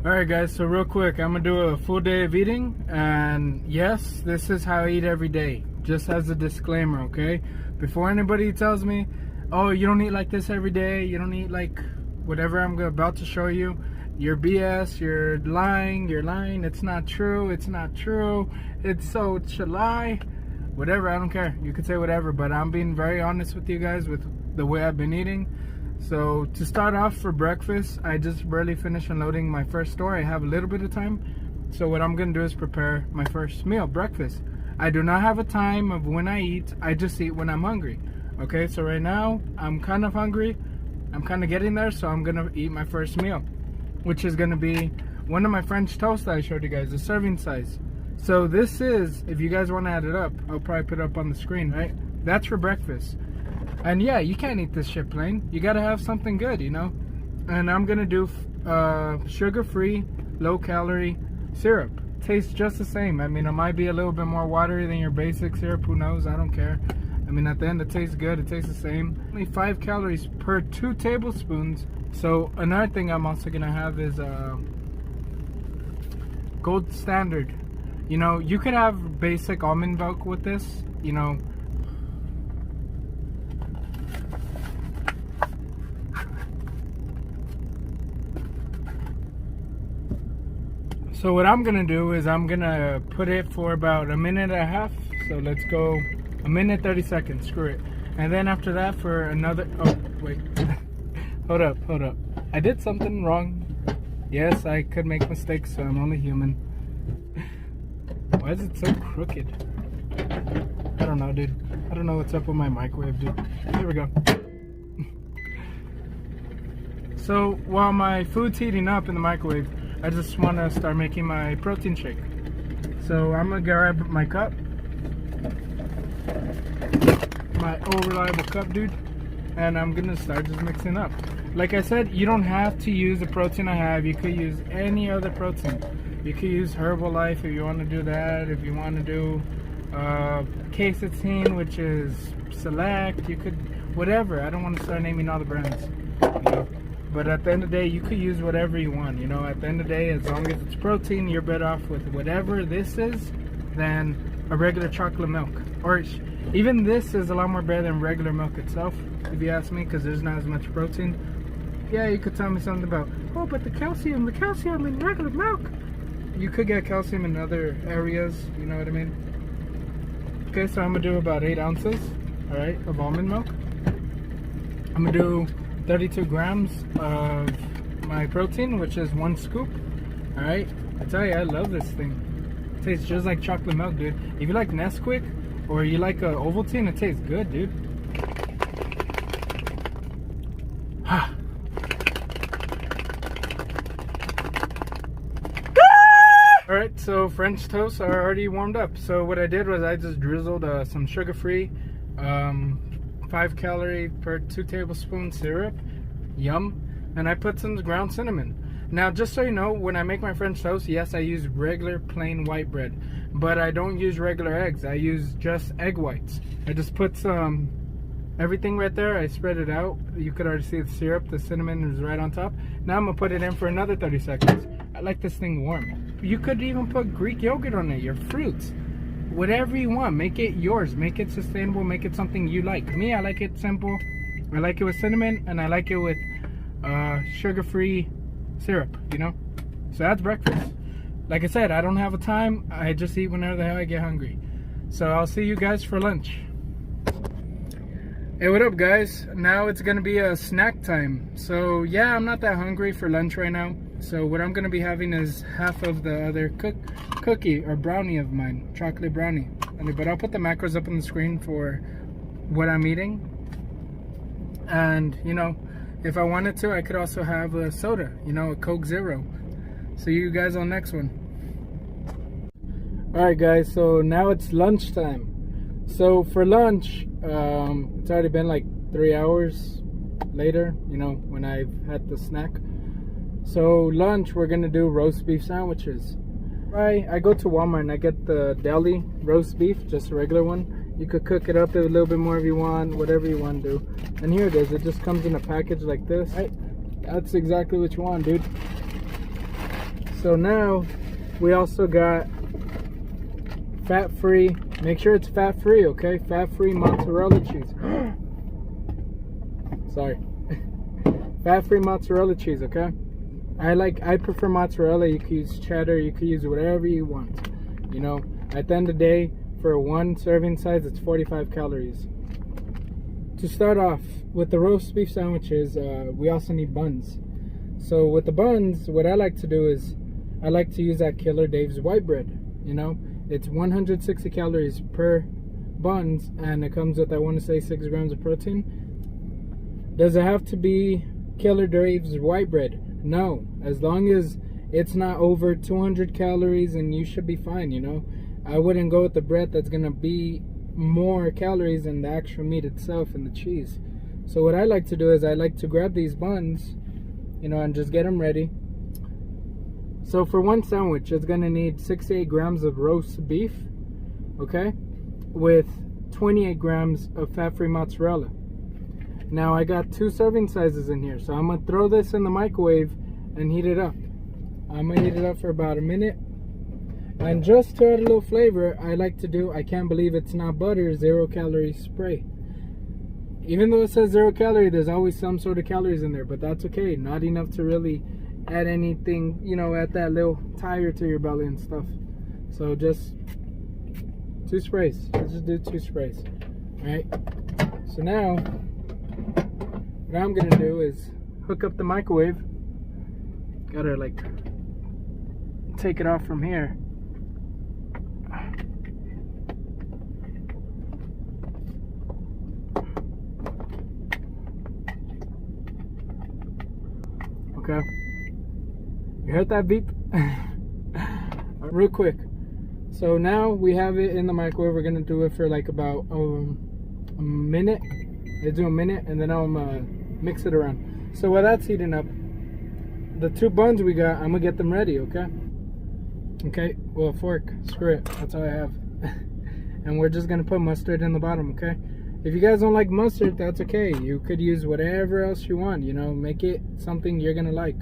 Alright guys, so real quick, I'm gonna do a full day of eating, and yes, this is how I eat every day, just as a disclaimer, okay? Before anybody tells me, oh, you don't eat like this every day, you don't eat like whatever I'm about to show you, you're BS, you're lying, it's not true, it's a lie, whatever, I don't care, you could say whatever, but I'm being very honest with you guys with the way I've been eating. So to start off for breakfast, I just barely finished unloading my first store. I have a little bit of time. So what I'm going to do is prepare my first meal, breakfast. I do not have a time of when I eat. I just eat when I'm hungry. Okay, so right now I'm kind of hungry. I'm kind of getting there, so I'm going to eat my first meal, which is going to be one of my French toast that I showed you guys, the serving size. So this is, if you guys want to add it up, I'll probably put it up on the screen, right? That's for breakfast. And yeah, you can't eat this shit plain. You gotta have something good, you know? And I'm gonna do sugar-free, low-calorie syrup. Tastes just the same. I mean, it might be a little bit more watery than your basic syrup. Who knows? I don't care. I mean, at the end, it tastes good. It tastes the same. Only 5 calories per 2 tablespoons. So another thing I'm also gonna have is Gold Standard. You know, you could have basic almond milk with this, you know. So what I'm gonna do is I'm gonna put it for about a minute and a half. So let's go a minute 30 seconds, screw it. And then after that for another, oh wait, hold up. I did something wrong. Yes, I could make mistakes, so I'm only human. Why is it so crooked? I don't know, dude. I don't know what's up with my microwave, dude. Here we go. So while my food's heating up in the microwave, I just want to start making my protein shake. So I'm going to grab my cup. My old reliable cup, dude. And I'm going to start just mixing up. Like I said, you don't have to use the protein I have. You could use any other protein. You could use Herbalife if you want to do that. If you want to do K16, which is Select. You could, whatever. I don't want to start naming all the brands. You know? But at the end of the day, you could use whatever you want. You know, at the end of the day, as long as it's protein, you're better off with whatever this is than a regular chocolate milk. Or even this is a lot more better than regular milk itself, if you ask me, because there's not as much protein. Yeah, you could tell me something about, oh, but the calcium in regular milk. You could get calcium in other areas, you know what I mean? Okay, so I'm going to do about 8 ounces, all right, of almond milk. I'm going to do 32 grams of my protein, which is 1 scoop. All right, I tell you, I love this thing. It tastes just like chocolate milk, dude. If you like Nesquik or you like Ovaltine, it tastes good, dude. All right, so French toasts are already warmed up. So what I did was I just drizzled some sugar-free 5 calorie per 2 tablespoons syrup, yum, and I put some ground cinnamon. Now, just so you know, when I make my French toast, yes, I use regular plain white bread, but I don't use regular eggs. I use just egg whites. I just put some everything right there. I spread it out. You could already see the syrup. The cinnamon is right on top. Now I'm gonna put it in for another 30 seconds. I like this thing warm. You could even put Greek yogurt on it, your fruits. Whatever you want, make it yours, make it sustainable, make it something you like. Me, I like it simple. I like it with cinnamon, and I like it with sugar-free syrup, you know? So that's breakfast. Like I said, I don't have a time. I just eat whenever the hell I get hungry. So I'll see you guys for lunch. Hey, what up, guys? Now it's gonna be a snack time. So yeah, I'm not that hungry for lunch right now. So what I'm gonna be having is half of the other cookie or brownie of mine, chocolate brownie. But I'll put the macros up on the screen for what I'm eating. And you know, if I wanted to, I could also have a soda, you know, a Coke Zero. See you guys on the next one. Alright guys, so now it's lunchtime. So for lunch, it's already been like 3 hours later, you know, when I've had the snack. So lunch, we're gonna do roast beef sandwiches. Right, I go to Walmart and I get the deli roast beef, just a regular one. You could cook it up a little bit more if you want, whatever you want to do. And here it is, it just comes in a package like this. Right, that's exactly what you want, dude. So now we also got fat-free. Make sure it's fat-free, okay? Fat-free mozzarella cheese. Sorry. Fat-free mozzarella cheese, okay? I prefer mozzarella. You can use cheddar, you can use whatever you want. You know, at the end of the day, for one serving size, it's 45 calories. To start off with the roast beef sandwiches, we also need buns. So with the buns, what I like to do is I like to use that Killer Dave's white bread. You know, it's 160 calories per buns, and it comes with, I want to say, 6 grams of protein. Does it have to be Killer Dave's white bread? No, as long as it's not over 200 calories, and you should be fine. You know, I wouldn't go with the bread that's gonna be more calories than the actual meat itself and the cheese. So what I like to do is I like to grab these buns, you know, and just get them ready. So for one sandwich, it's gonna need 68 grams of roast beef, okay, with 28 grams of fat-free mozzarella. Now I got 2 serving sizes in here, so I'm gonna throw this in the microwave and heat it up. I'm gonna heat it up for about a minute. And just to add a little flavor, I like to do, I can't believe it's not butter, 0 calorie spray. Even though it says 0 calorie, there's always some sort of calories in there, but that's okay. Not enough to really add anything, you know, add that little tire to your belly and stuff. So just 2 sprays. Let's just do 2 sprays. Alright. So now, what I'm gonna do is hook up the microwave. Gotta like take it off from here. Okay. You heard that beep? Real quick. So now we have it in the microwave. We're gonna do it for like about a minute. Let's do a minute, and then I'm gonna mix it around. So while that's heating up, the 2 buns we got, I'm gonna get them ready, okay? Okay, well, fork, screw it, that's all I have. And we're just gonna put mustard in the bottom, okay? If you guys don't like mustard, that's okay. You could use whatever else you want, you know, make it something you're gonna like.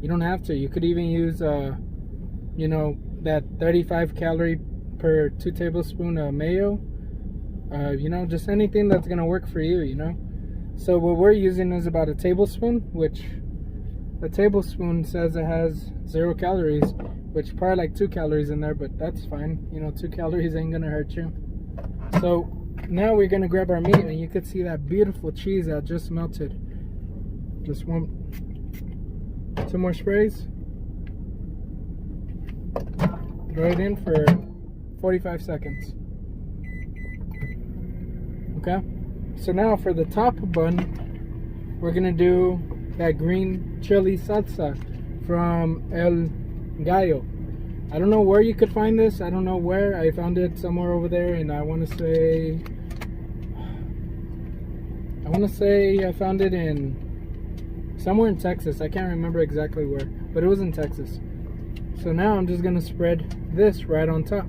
You don't have to. You could even use, you know, that 35 calorie per 2 tablespoons of mayo. You know, just anything that's gonna work for you, you know? So what we're using is about a tablespoon, which a tablespoon says it has 0 calories, which probably like 2 calories in there, but that's fine. You know, 2 calories ain't gonna hurt you. So now we're gonna grab our meat, and you can see that beautiful cheese that just melted. Just 2 more sprays. Throw it in for 45 seconds. Okay, so now for the top bun, we're gonna do that green chili salsa from El Gallo. I don't know where you could find this. I don't know where. I found it somewhere over there, and I want to say I found it in somewhere in Texas. I can't remember exactly where, but it was in Texas. So now I'm just gonna spread this right on top.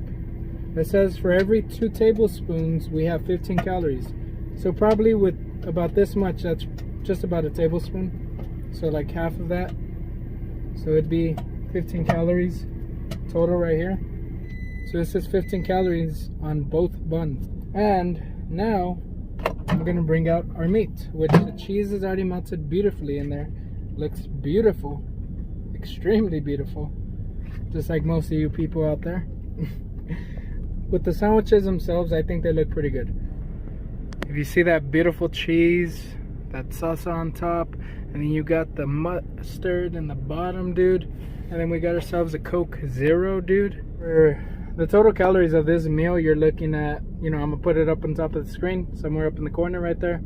It says for every 2 tablespoons we have 15 calories. So probably with about this much, that's just about a tablespoon. So like half of that. So it'd be 15 calories total right here. So this is 15 calories on both buns. And now I'm gonna bring out our meat, which the cheese is already melted beautifully in there. Looks beautiful, extremely beautiful, just like most of you people out there. With the sandwiches themselves, I think they look pretty good. If you see that beautiful cheese, that salsa on top, and then you got the mustard in the bottom, dude, and then we got ourselves a Coke Zero, dude. For the total calories of this meal, you're looking at, you know, I'm gonna put it up on top of the screen, somewhere up in the corner right there.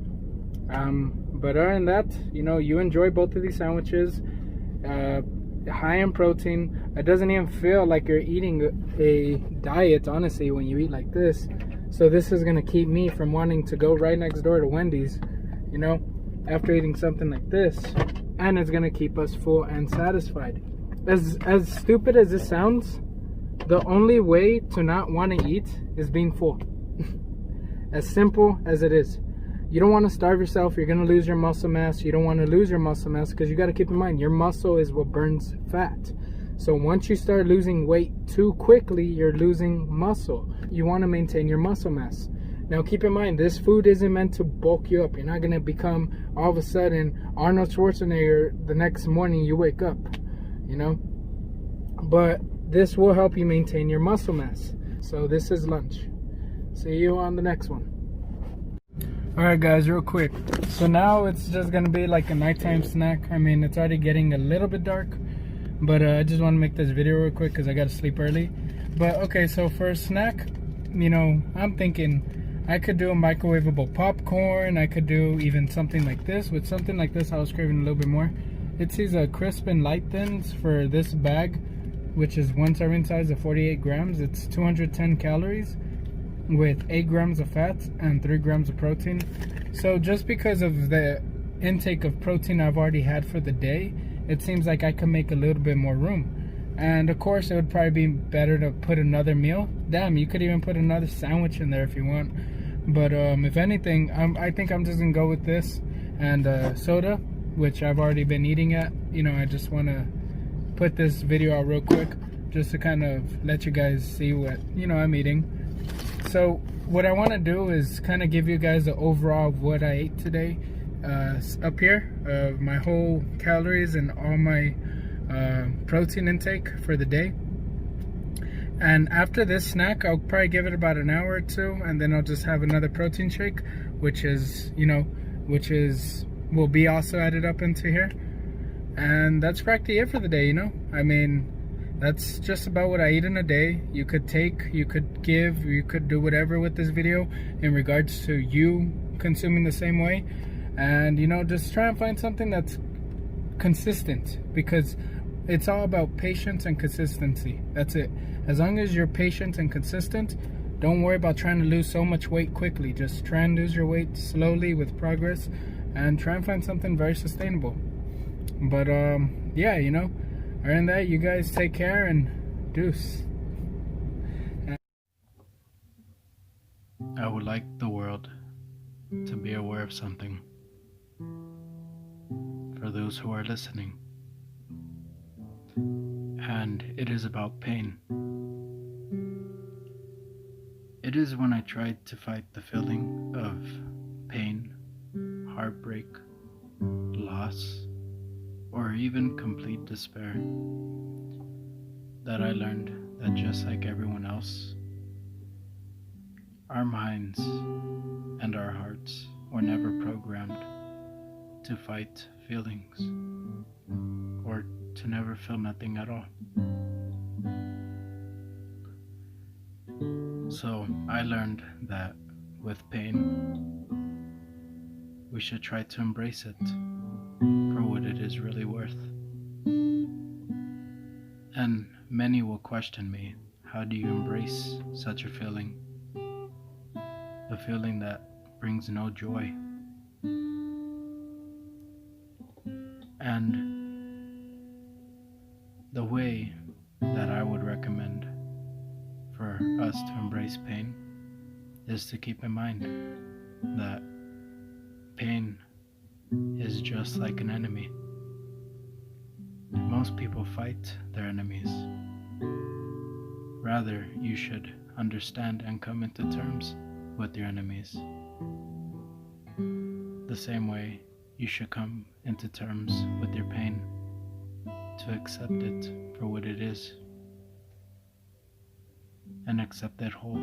But other than that, you know, you enjoy both of these sandwiches. High in protein. It doesn't even feel like you're eating a diet, honestly, when you eat like this. So this is gonna keep me from wanting to go right next door to Wendy's, you know, after eating something like this. And it's gonna keep us full and satisfied. As stupid as this sounds, the only way to not want to eat is being full. As simple as it is. You don't want to starve yourself. You're going to lose your muscle mass. You don't want to lose your muscle mass because you got to keep in mind, your muscle is what burns fat. So once you start losing weight too quickly, you're losing muscle. You want to maintain your muscle mass. Now keep in mind, this food isn't meant to bulk you up. You're not going to become all of a sudden Arnold Schwarzenegger the next morning you wake up, you know. But this will help you maintain your muscle mass. So this is lunch. See you on the next one. Alright guys, real quick. So now it's just going to be like a nighttime snack. I mean, it's already getting a little bit dark. But I just want to make this video real quick because I got to sleep early. But okay, so for a snack, you know, I'm thinking I could do a microwavable popcorn. I could do even something like this. With something like this, I was craving a little bit more. It's these crisp and light thins for this bag, which is one serving size of 48 grams. It's 210 calories with 8 grams of fat and 3 grams of protein. So just because of the intake of protein I've already had for the day, it seems like I can make a little bit more room. And of course, it would probably be better to put another meal. Damn, you could even put another sandwich in there if you want. But if anything, I think I'm just gonna go with this and soda, which I've already been eating at. You know, I just want to put this video out real quick just to kind of let you guys see what, you know, I'm eating. So what I want to do is kind of give you guys the overall of what I ate today up here, of my whole calories and all my protein intake for the day. And after this snack, I'll probably give it about an hour or two, and then I'll just have another protein shake, which is, you know, will be also added up into here. And that's practically it for the day, you know. I mean, that's just about what I eat in a day. You could take, you could give, you could do whatever with this video in regards to you consuming the same way. And, you know, just try and find something that's consistent, because it's all about patience and consistency. That's it. As long as you're patient and consistent, don't worry about trying to lose so much weight quickly. Just try and lose your weight slowly with progress, and try and find something very sustainable. But yeah, you know, other than that, you guys take care and deuce. I would like the world to be aware of something. For those who are listening, and it is about pain. It is when I tried to fight the feeling of pain, heartbreak, loss, or even complete despair, that I learned that just like everyone else, our minds and our hearts were never programmed to fight feelings or to never feel nothing at all. So I learned that with pain, we should try to embrace it for what it is really worth. And many will question me, how do you embrace such a feeling? A feeling that brings no joy. And the way that I would recommend for us to embrace pain is to keep in mind that pain is just like an enemy. Most people fight their enemies. Rather, you should understand and come into terms with your enemies. The same way you should come into terms with your pain, to accept it for what it is and accept it whole.